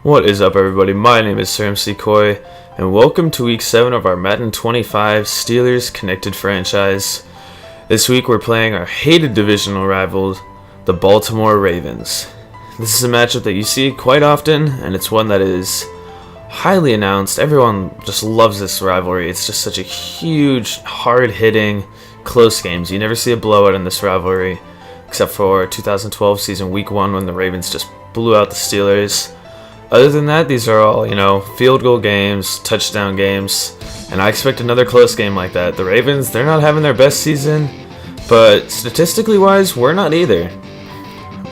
What is up, everybody? My name is SirEmCeeCoy, and welcome to week 7 of our Madden 25 Steelers Connected franchise. This week we're playing our hated divisional rival, the Baltimore Ravens. This is a matchup that you see quite often, and it's one that is highly announced. Everyone just loves this rivalry. It's just such a huge, hard-hitting, close games. You never see a blowout in this rivalry, except for 2012 season week 1 when the Ravens just blew out the Steelers. Other than that, these are all, field goal games, touchdown games, and I expect another close game like that. The Ravens, they're not having their best season, but statistically wise, we're not either.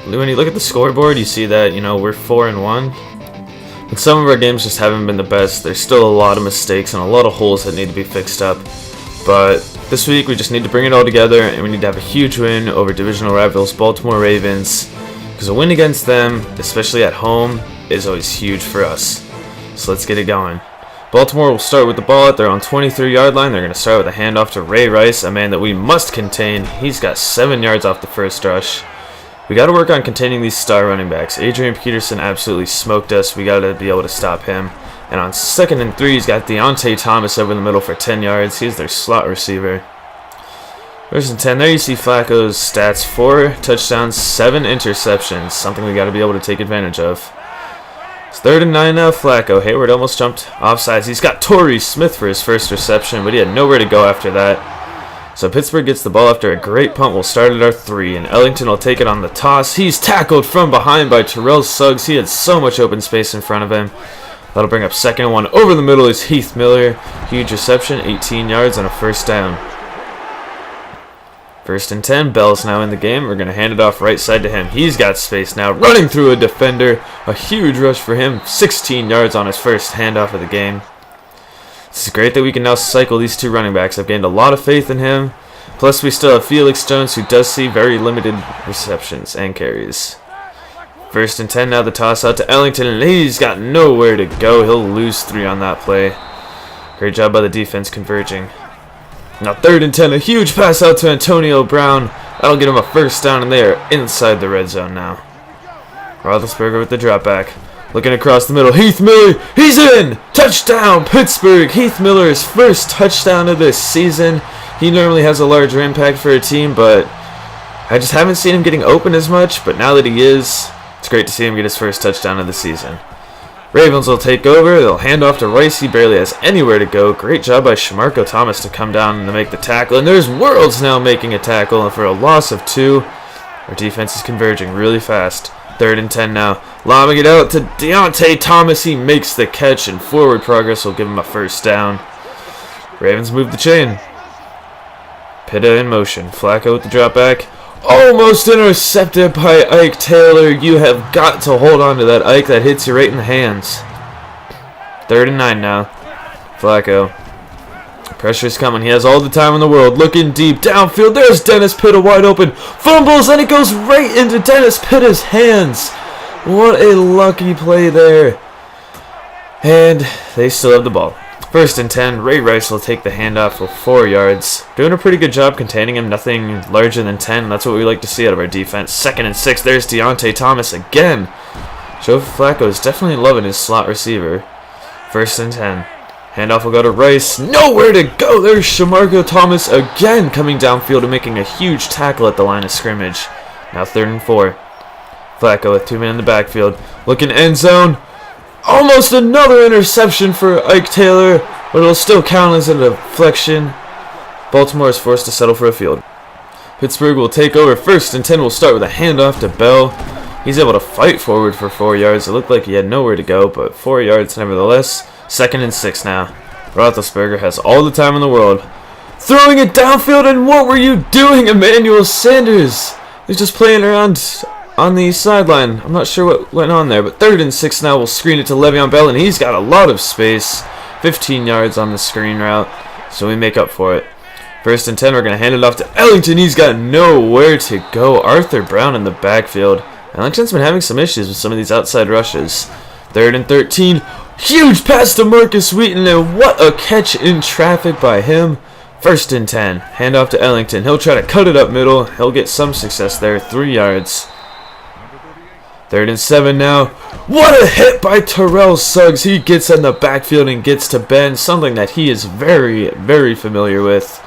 When you look at the scoreboard, you see that, we're 4-1. And some of our games just haven't been the best. There's still a lot of mistakes and a lot of holes that need to be fixed up. But this week, we just need to bring it all together, and we need to have a huge win over divisional rivals Baltimore Ravens, because a win against them, especially at home, is always huge for us. So let's get it going. Baltimore will start with the ball at their own 23-yard line. They're going to start with a handoff to Ray Rice, a man that we must contain. He's got 7 yards off the first rush. We got to work on containing these star running backs. Adrian Peterson absolutely smoked us. We got to be able to stop him. And on 2nd and 3, he's got Deontay Thomas over the middle for 10 yards. He's their slot receiver. 1st and 10, there you see Flacco's stats: 4 touchdowns, 7 interceptions, something we got to be able to take advantage of. It's 3rd and 9 now. Flacco. Hayward almost jumped offsides. He's got Torrey Smith for his first reception, but he had nowhere to go after that. So Pittsburgh gets the ball after a great punt. We'll start at our 3, and Ellington will take it on the toss. He's tackled from behind by Terrell Suggs. He had so much open space in front of him. That'll bring up 2nd and 1. Over the middle is Heath Miller. Huge reception, 18 yards and a first down. 1st and 10, Bell's now in the game. We're going to hand it off right side to him. He's got space now, running through a defender. A huge rush for him, 16 yards on his first handoff of the game. This is great that we can now cycle these 2 running backs. I've gained a lot of faith in him. Plus, we still have Felix Jones, who does see very limited receptions and carries. 1st and 10, now the toss out to Ellington, and he's got nowhere to go. He'll lose 3 on that play. Great job by the defense converging. Now 3rd and 10, a huge pass out to Antonio Brown. That'll get him a first down, and they are inside the red zone now. Roethlisberger with the drop back. Looking across the middle. Heath Miller, he's in! Touchdown, Pittsburgh! Heath Miller's first touchdown of this season. He normally has a larger impact for a team, but I just haven't seen him getting open as much. But now that he is, it's great to see him get his first touchdown of the season. Ravens will take over. They'll hand off to Rice. He barely has anywhere to go. Great job by Shamarko Thomas to come down and to make the tackle. And there's Worlds now making a tackle. And for a loss of 2, our defense is converging really fast. 3rd and 10 now. Lobbing it out to Deontay Thomas. He makes the catch, and forward progress will give him a first down. Ravens move the chain. Pitta in motion. Flacco with the drop back. Almost intercepted by Ike Taylor. You have got to hold on to that, Ike. That hits you right in the hands. 3rd and 9 now. Flacco. Pressure's coming. He has all the time in the world. Looking deep downfield. There's Dennis Pitta wide open. Fumbles, and it goes right into Dennis Pitta's hands. What a lucky play there. And they still have the ball. 1st and 10, Ray Rice will take the handoff for 4 yards. Doing a pretty good job containing him, nothing larger than 10. That's what we like to see out of our defense. 2nd and 6, there's Deontay Thomas again. Joe Flacco is definitely loving his slot receiver. 1st and 10. Handoff will go to Rice. Nowhere to go. There's Shamarko Thomas again coming downfield and making a huge tackle at the line of scrimmage. Now 3rd and 4. Flacco with 2 men in the backfield. Looking end zone. Almost another interception for Ike Taylor, but it'll still count as a deflection. Baltimore is forced to settle for a field. Pittsburgh will take over. 1st and 10 will start with a handoff to Bell. He's able to fight forward for 4 yards. It looked like he had nowhere to go, but 4 yards nevertheless. 2nd and 6 now. Roethlisberger has all the time in the world. Throwing it downfield, and what were you doing, Emmanuel Sanders? He's just playing around on the sideline. I'm not sure what went on there, but 3rd and 6 now. We'll screen it to Le'Veon Bell, and he's got a lot of space. 15 yards on the screen route, so we make up for it. 1st and 10, we're going to hand it off to Ellington. He's got nowhere to go. Arthur Brown in the backfield. Ellington's been having some issues with some of these outside rushes. 3rd and 13. Huge pass to Marcus Wheaton, and what a catch in traffic by him. 1st and 10. Hand off to Ellington. He'll try to cut it up middle. He'll get some success there. 3 yards. 3rd and 7 now. What a hit by Terrell Suggs. He gets in the backfield and gets to Ben, something that he is very, very familiar with.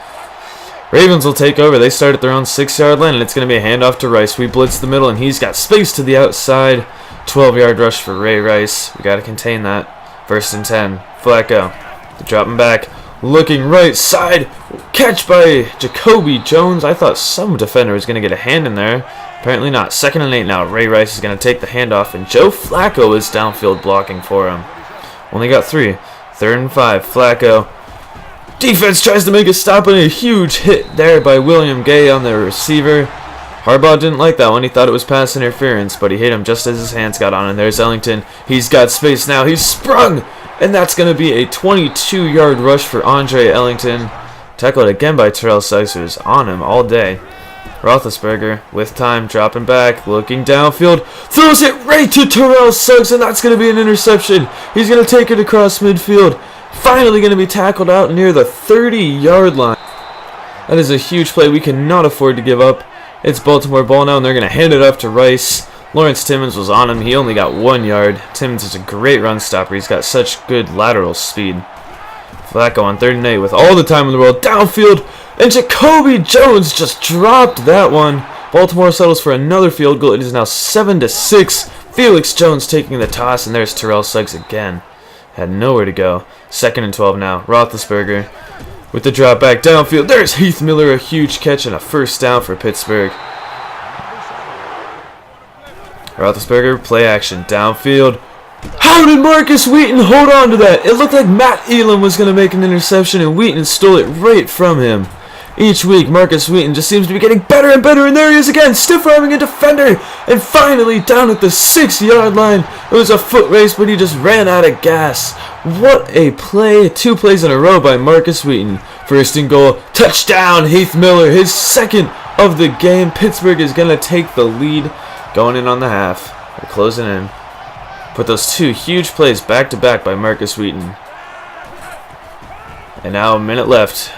Ravens will take over. They start at their own 6-yard line, and it's going to be a handoff to Rice. We blitz the middle, and he's got space to the outside. 12-yard rush for Ray Rice. We got to contain that. 1st and 10. Flacco. Dropping back. Looking right side. Catch by Jacoby Jones. I thought some defender was going to get a hand in there. Apparently not. 2nd and 8 now. Ray Rice is going to take the handoff, and Joe Flacco is downfield blocking for him. Only got 3. 3rd and 5. Flacco. Defense tries to make a stop, and a huge hit there by William Gay on the receiver. Harbaugh didn't like that one. He thought it was pass interference, but he hit him just as his hands got on. And there's Ellington. He's got space now. He's sprung, and that's going to be a 22-yard rush for Andre Ellington. Tackled again by Terrell Suggs, who was on him all day. Roethlisberger with time, dropping back, looking downfield, throws it right to Terrell Suggs, and that's going to be an interception. He's going to take it across midfield. Finally going to be tackled out near the 30-yard line. That is a huge play. We cannot afford to give up. It's Baltimore ball now, and they're going to hand it off to Rice. Lawrence Timmons was on him. He only got 1 yard. Timmons is a great run stopper. He's got such good lateral speed. Flacco on 3rd and 8 with all the time in the world. Downfield, and Jacoby Jones just dropped that one. Baltimore settles for another field goal. It is now 7-6. Felix Jones taking the toss, and there's Terrell Suggs again. Had nowhere to go. 2nd and 12 now. Roethlisberger with the drop back downfield. There's Heath Miller, a huge catch and a 1st down for Pittsburgh. Roethlisberger, play action, downfield. How did Marcus Wheaton hold on to that? It looked like Matt Elam was going to make an interception, and Wheaton stole it right from him. Each week, Marcus Wheaton just seems to be getting better and better, and there he is again, stiff-arming a defender, and finally down at the 6-yard line. It was a foot race, but he just ran out of gas. What a play. 2 plays in a row by Marcus Wheaton. 1st and goal, touchdown, Heath Miller, his 2nd of the game. Pittsburgh is going to take the lead going in on the half. They're closing in. Put those 2 huge plays back-to-back by Marcus Wheaton. And now a minute left.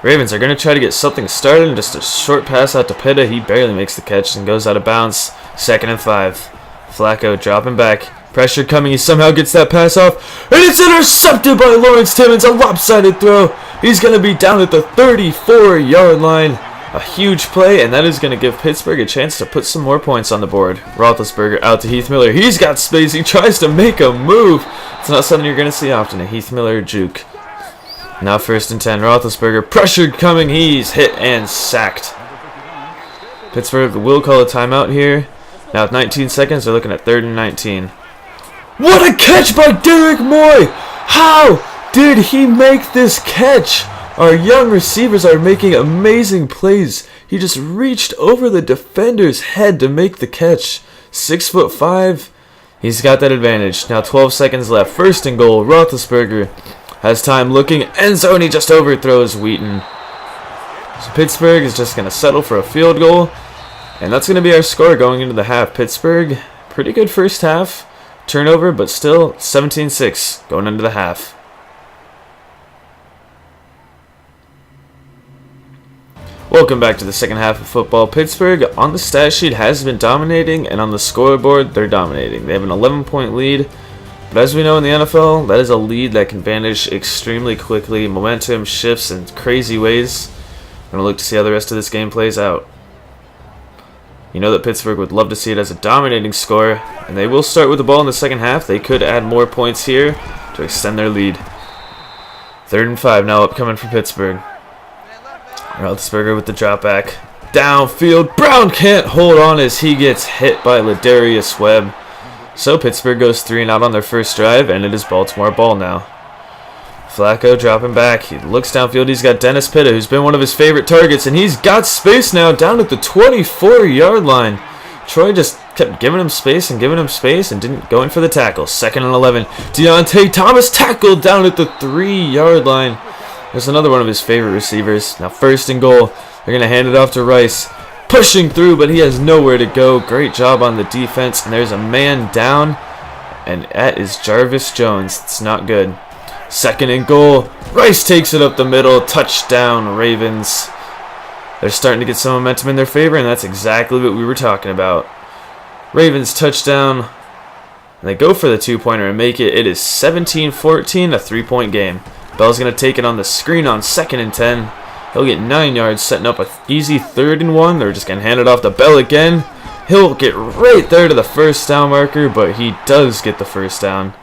Ravens are going to try to get something started, and just a short pass out to Pitta. He barely makes the catch and goes out of bounds. 2nd and 5. Flacco dropping back. Pressure coming. He somehow gets that pass off, and it's intercepted by Lawrence Timmons. A lopsided throw. He's going to be down at the 34-yard line. A huge play, and that is going to give Pittsburgh a chance to put some more points on the board. Roethlisberger out to Heath Miller. He's got space. He tries to make a move. It's not something you're going to see often, a Heath Miller juke. Now 1st and 10. Roethlisberger pressured coming. He's hit and sacked. Pittsburgh will call a timeout here. Now with 19 seconds, they're looking at 3rd and 19. What a catch by Derek Moy! How did he make this catch? Our young receivers are making amazing plays. He just reached over the defender's head to make the catch. 6'5". He's got that advantage. Now 12 seconds left. 1st and goal. Roethlisberger has time looking. End zone. He just overthrows Wheaton. So Pittsburgh is just going to settle for a field goal. And that's going to be our score going into the half. Pittsburgh, pretty good first half. Turnover, but still 17-6 going into the half. Welcome back to the second half of football. Pittsburgh on the stat sheet has been dominating, and on the scoreboard they're dominating. They have an 11-point lead, but as we know in the NFL, that is a lead that can vanish extremely quickly. Momentum shifts in crazy ways. I'm going to look to see how the rest of this game plays out. You know that Pittsburgh would love to see it as a dominating score, and they will start with the ball in the second half. They could add more points here to extend their lead. 3rd and 5 now upcoming for Pittsburgh. Roethlisberger with the drop back. Downfield. Brown can't hold on as he gets hit by Ladarius Webb. So Pittsburgh goes 3 and out on their first drive, and it is Baltimore ball now. Flacco dropping back. He looks downfield. He's got Dennis Pitta, who's been one of his favorite targets, and he's got space now down at the 24-yard line. Troy just kept giving him space and didn't go in for the tackle. 2nd and 11. Deontay Thomas tackled down at the 3-yard line. There's another one of his favorite receivers. Now 1st and goal. They're going to hand it off to Rice. Pushing through, but he has nowhere to go. Great job on the defense. And there's a man down, and that is Jarvis Jones. It's not good. 2nd and goal. Rice takes it up the middle. Touchdown, Ravens. They're starting to get some momentum in their favor, and that's exactly what we were talking about. Ravens touchdown. And they go for the 2-pointer and make it. It is 17-14, a 3-point game. Bell's going to take it on the screen on 2nd and 10. He'll get 9 yards, setting up an easy 3rd and 1. They're just going to hand it off to Bell again. He'll get right there to the first down marker, but he does get the first down.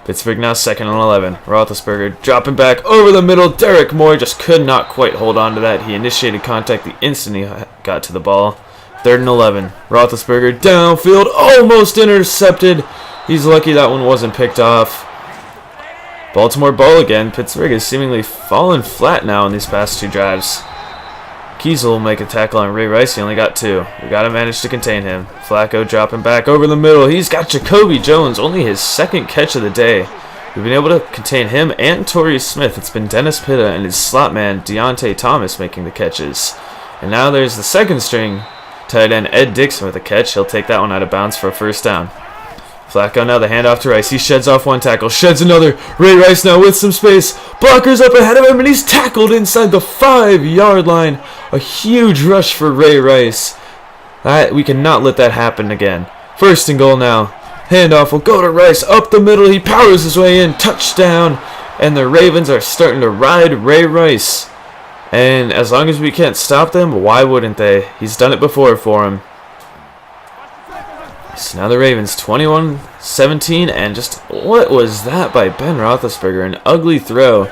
Pittsburgh now 2nd and 11. Roethlisberger dropping back over the middle. Derek Moore just could not quite hold on to that. He initiated contact the instant he got to the ball. 3rd and 11. Roethlisberger downfield, almost intercepted. He's lucky that one wasn't picked off. Baltimore ball again. Pittsburgh is seemingly fallen flat now in these past 2 drives. Kiesel will make a tackle on Ray Rice. He only got 2. We got to manage to contain him. Flacco dropping back over the middle. He's got Jacoby Jones, only his 2nd catch of the day. We've been able to contain him and Torrey Smith. It's been Dennis Pitta and his slot man, Deontay Thomas, making the catches. And now there's the 2nd string tight end, Ed Dixon, with a catch. He'll take that one out of bounds for a first down. Flacco now the handoff to Rice. He sheds off 1 tackle, sheds another. Ray Rice now with some space. Blockers up ahead of him, and he's tackled inside the 5-yard line. A huge rush for Ray Rice. We cannot let that happen again. 1st and goal now. Handoff will go to Rice up the middle. He powers his way in. Touchdown. And the Ravens are starting to ride Ray Rice. And as long as we can't stop them, why wouldn't they? He's done it before for him. So now the Ravens 21-17, and just what was that by Ben Roethlisberger? An ugly throw.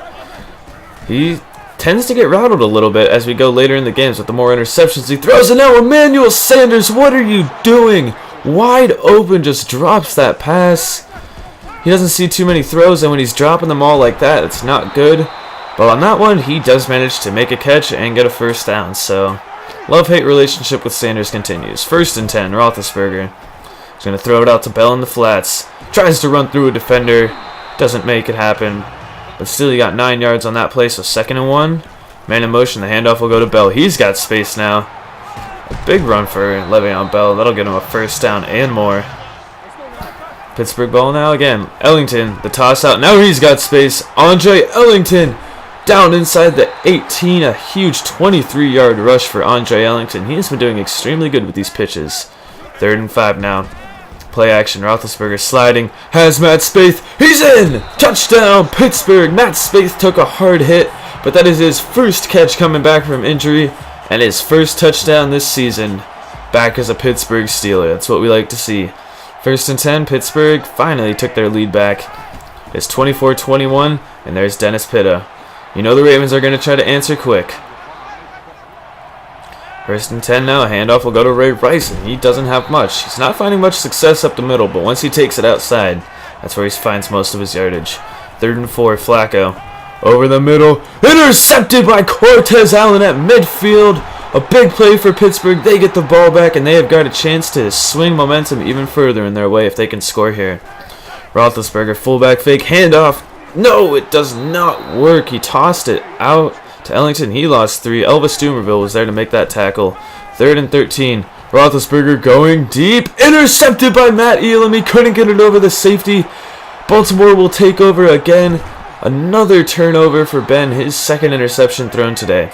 He tends to get rattled a little bit as we go later in the games with the more interceptions he throws. And now Emmanuel Sanders, what are you doing? Wide open, just drops that pass. He doesn't see too many throws, and when he's dropping them all like that, it's not good. But on that one, he does manage to make a catch and get a first down. So love-hate relationship with Sanders continues. 1st and 10, Roethlisberger. He's going to throw it out to Bell in the flats. Tries to run through a defender. Doesn't make it happen. But still, he got 9 yards on that play, so 2nd and 1. Man in motion, the handoff will go to Bell. He's got space now. A big run for Le'Veon Bell. That'll get him a first down and more. Pittsburgh ball now again. Ellington, the toss out. Now he's got space. Andre Ellington down inside the 18. A huge 23-yard rush for Andre Ellington. He has been doing extremely good with these pitches. 3rd and 5 now. Play action. Roethlisberger sliding. Has Matt Spaeth. He's in! Touchdown, Pittsburgh. Matt Spaeth took a hard hit, but that is his 1st catch coming back from injury and his 1st touchdown this season. Back as a Pittsburgh Steeler. That's what we like to see. 1st and 10. Pittsburgh finally took their lead back. It's 24-21, and there's Dennis Pitta. You know the Ravens are going to try to answer quick. 1st and 10 now. A handoff will go to Ray Rice, and he doesn't have much. He's not finding much success up the middle, but once he takes it outside, that's where he finds most of his yardage. 3rd and 4, Flacco. Over the middle. Intercepted by Cortez Allen at midfield. A big play for Pittsburgh. They get the ball back, and they have got a chance to swing momentum even further in their way if they can score here. Roethlisberger, fullback fake, handoff. No, it does not work. He tossed it out to Ellington. He lost 3. Elvis Dumerville was there to make that tackle. 3rd and 13. Roethlisberger going deep. Intercepted by Matt Elam. He couldn't get it over the safety. Baltimore will take over again. Another turnover for Ben. His 2nd interception thrown today.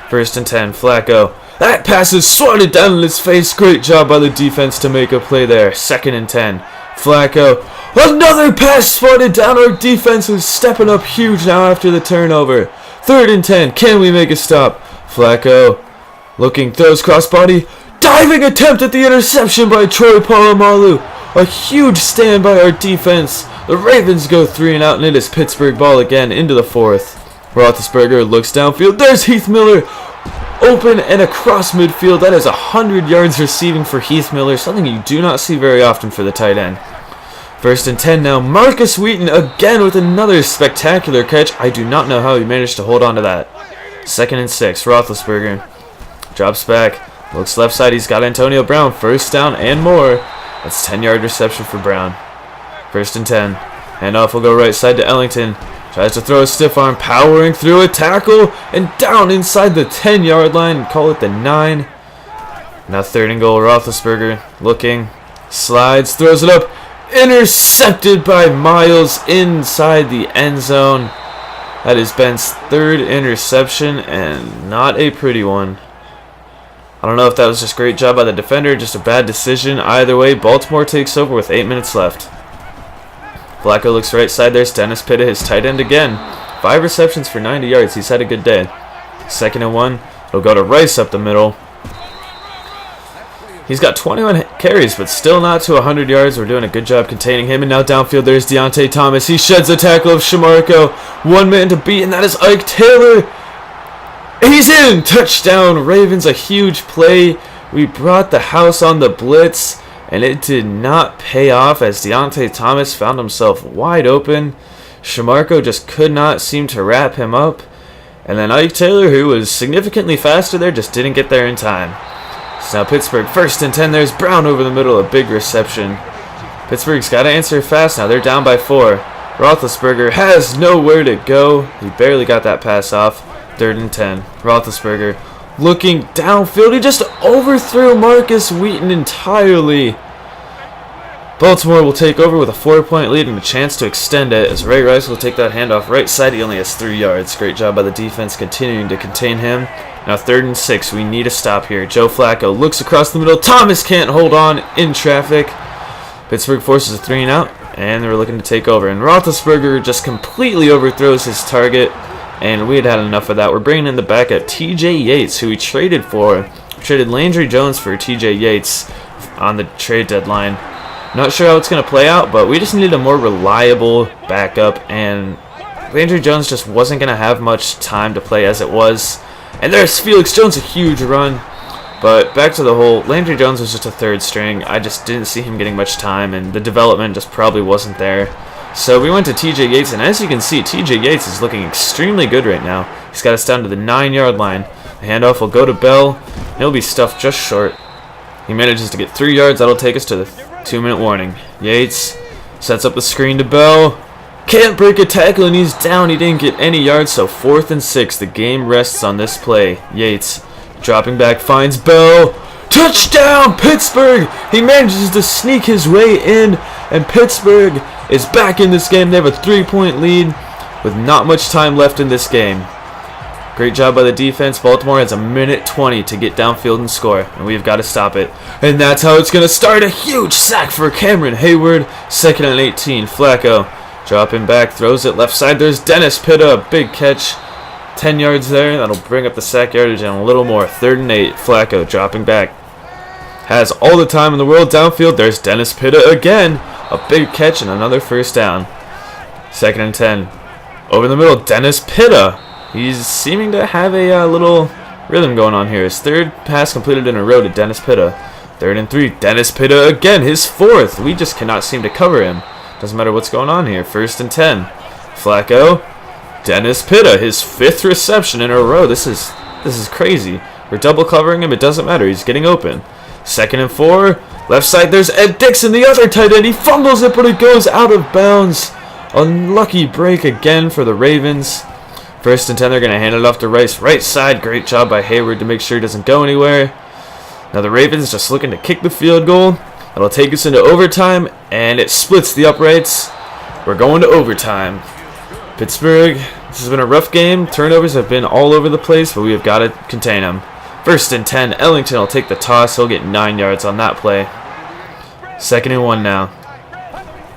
1st and 10. Flacco. That pass is swatted down in his face. Great job by the defense to make a play there. 2nd and 10. Flacco. Another pass swatted down. Our defense is stepping up huge now after the turnover. 3rd and 10. Can we make a stop? Flacco looking, throws crossbody. Diving attempt at the interception by Troy Polamalu. A huge stand by our defense. The Ravens go 3 and out, and it is Pittsburgh ball again into the 4th. Roethlisberger looks downfield. There's Heath Miller. Open and across midfield. That is 100 yards receiving for Heath Miller. Something you do not see very often for the tight end. 1st and 10 now. Marcus Wheaton again with another spectacular catch. I do not know how he managed to hold on to that. 2nd and 6. Roethlisberger drops back. Looks left side. He's got Antonio Brown. First down and more. That's 10-yard reception for Brown. 1st and 10. Handoff will go right side to Ellington. Tries to throw a stiff arm. Powering through a tackle. And down inside the 10-yard line. Call it the 9. Now 3rd and goal. Roethlisberger looking. Slides. Throws it up. Intercepted by Miles inside the end zone. That is Ben's 3rd interception, and not a pretty one. I don't know if that was just a great job by the defender or just a bad decision. Either way, Baltimore takes over with 8 minutes left. Flacco looks right side. There's Dennis Pitta, his tight end again. 5 receptions for 90 yards. He's had a good day. 2nd and 1. It'll go to Rice up the middle. He's got 21 carries, but still not to 100 yards. We're doing a good job containing him. And now downfield, there's Deontay Thomas. He sheds the tackle of Shamarko. 1 man to beat, and that is Ike Taylor. He's in! Touchdown, Ravens. A huge play. We brought the house on the blitz, and it did not pay off as Deontay Thomas found himself wide open. Shamarko just could not seem to wrap him up. And then Ike Taylor, who was significantly faster there, just didn't get there in time. So now Pittsburgh, 1st and 10. There's Brown over the middle, a big reception. Pittsburgh's got to answer fast now. They're down by 4. Roethlisberger has nowhere to go. He barely got that pass off. 3rd and 10. Roethlisberger looking downfield. He just overthrew Marcus Wheaton entirely. Baltimore will take over with a 4-point lead and a chance to extend it as Ray Rice will take that handoff right side. He only has 3 yards. Great job by the defense continuing to contain him. Now 3rd and 6. We need a stop here. Joe Flacco looks across the middle. Thomas can't hold on in traffic. Pittsburgh forces a 3 and out, and they're looking to take over. And Roethlisberger just completely overthrows his target, and we had enough of that. We're bringing in the backup, T.J. Yates, who we traded for. We traded Landry Jones for T.J. Yates on the trade deadline. Not sure how it's going to play out, but we just needed a more reliable backup, and Landry Jones just wasn't going to have much time to play as it was. And there's Felix Jones, a huge run. But back to the whole, Landry Jones was just a 3rd string. I just didn't see him getting much time, and the development just probably wasn't there. So we went to T.J. Yates, and as you can see, T.J. Yates is looking extremely good right now. He's got us down to the 9-yard line. The handoff will go to Bell. He'll be stuffed just short. He manages to get 3 yards. That'll take us to the 2-minute warning. Yates sets up the screen to Bell. Can't break a tackle, and he's down. He didn't get any yards, so 4th and 6. The game rests on this play. Yates dropping back, finds Bell. Touchdown, Pittsburgh! He manages to sneak his way in, and Pittsburgh is back in this game. They have a 3-point lead with not much time left in this game. Great job by the defense. Baltimore has a minute 20 to get downfield and score, and we've got to stop it. And that's how it's going to start. A huge sack for Cameron Hayward. 2nd and 18. Flacco dropping back, throws it left side. There's Dennis Pitta, a big catch. 10 yards there. That'll bring up the sack yardage and a little more. 3rd and 8. Flacco dropping back. Has all the time in the world downfield. There's Dennis Pitta again. A big catch and another 1st down. 2nd and 10. Over the middle, Dennis Pitta. He's seeming to have a little rhythm going on here. His 3rd pass completed in a row to Dennis Pitta. 3rd and 3. Dennis Pitta again. His 4th. We just cannot seem to cover him. Doesn't matter what's going on here. 1st and 10. Flacco. Dennis Pitta. His 5th reception in a row. This is crazy. We're double covering him. It doesn't matter. He's getting open. 2nd and 4. Left side. There's Ed Dixon, the other tight end. He fumbles it, but it goes out of bounds. Unlucky break again for the Ravens. 1st and 10, they're going to hand it off to Rice. Right side, great job by Hayward to make sure he doesn't go anywhere. Now the Ravens just looking to kick the field goal. That'll take us into overtime, and it splits the uprights. We're going to overtime. Pittsburgh, this has been a rough game. Turnovers have been all over the place, but we have got to contain them. 1st and 10, Ellington will take the toss. He'll get 9 yards on that play. 2nd and 1 now.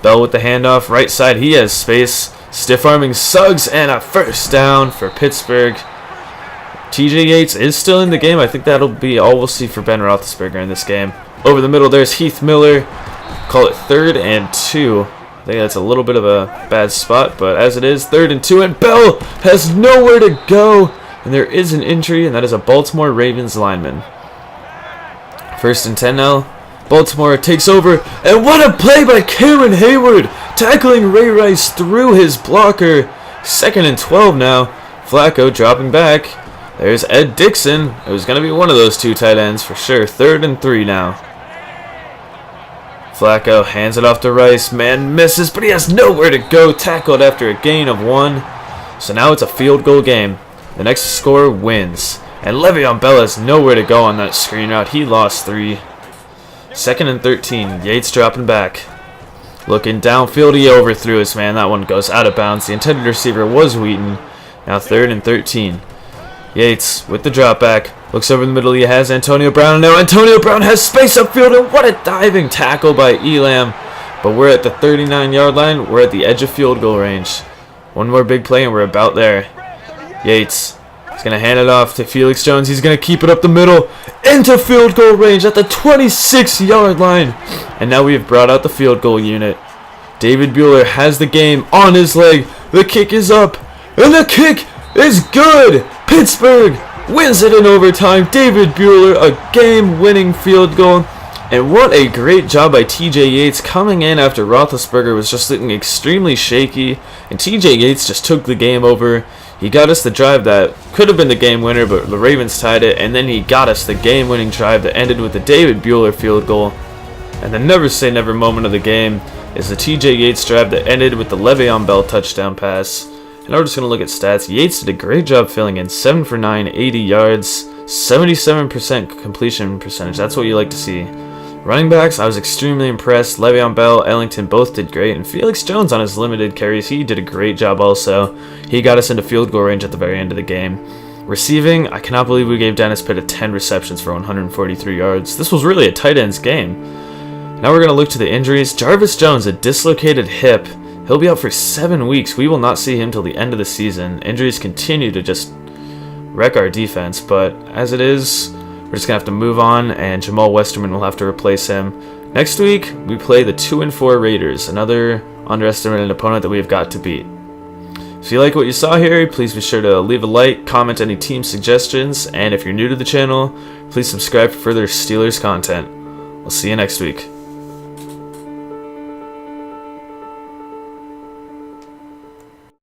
Bell with the handoff, right side. He has space. Stiff-arming Suggs, and a 1st down for Pittsburgh. T.J. Yates is still in the game. I think that'll be all we'll see for Ben Roethlisberger in this game. Over the middle, there's Heath Miller. Call it 3rd and 2. I think that's a little bit of a bad spot, but as it is, 3rd and 2, and Bell has nowhere to go. And there is an injury, and that is a Baltimore Ravens lineman. 1st and 10 now. Baltimore takes over, and what a play by Cameron Hayward, tackling Ray Rice through his blocker. 2nd and 12 now. Flacco dropping back. There's Ed Dixon. It was going to be one of those 2 tight ends for sure. 3rd and 3 now. Flacco hands it off to Rice. Man misses, but he has nowhere to go. Tackled after a gain of 1. So now it's a field goal game. The next scorer wins. And Le'Veon Bell has nowhere to go on that screen route. He lost 3. 2nd and 13. Yates dropping back. Looking downfield. He overthrew his man. That one goes out of bounds. The intended receiver was Wheaton. Now 3rd and 13. Yates with the drop back. Looks over the middle. He has Antonio Brown. And now Antonio Brown has space upfield. And what a diving tackle by Elam. But we're at the 39-yard line. We're at the edge of field goal range. One more big play and we're about there. Yates is going to hand it off to Felix Jones. He's going to keep it up the middle into field goal range at the 26-yard line. And now we have brought out the field goal unit. David Buehler has the game on his leg. The kick is up. And the kick is good. Pittsburgh wins it in overtime. David Buehler, a game-winning field goal. And what a great job by TJ Yates coming in after Roethlisberger was just looking extremely shaky. And TJ Yates just took the game over. He got us the drive that could have been the game winner, but the Ravens tied it. And then he got us the game-winning drive that ended with the David Buehler field goal. And the never say never moment of the game is the TJ Yates drive that ended with the Le'Veon Bell touchdown pass. And now we're just going to look at stats. Yates did a great job filling in. 7 for 9, 80 yards, 77% completion percentage. That's what you like to see. Running backs, I was extremely impressed. Le'Veon Bell, Ellington both did great. And Felix Jones on his limited carries, he did a great job also. He got us into field goal range at the very end of the game. Receiving, I cannot believe we gave Dennis Pitta 10 receptions for 143 yards. This was really a tight end's game. Now we're going to look to the injuries. Jarvis Jones, a dislocated hip. He'll be out for 7 weeks. We will not see him till the end of the season. Injuries continue to just wreck our defense, but as it is, we're just going to have to move on, and Jamal Westerman will have to replace him. Next week, we play the 2-4 Raiders, another underestimated opponent that we have got to beat. If you like what you saw here, please be sure to leave a like, comment any team suggestions, and if you're new to the channel, please subscribe for further Steelers content. We'll see you next week.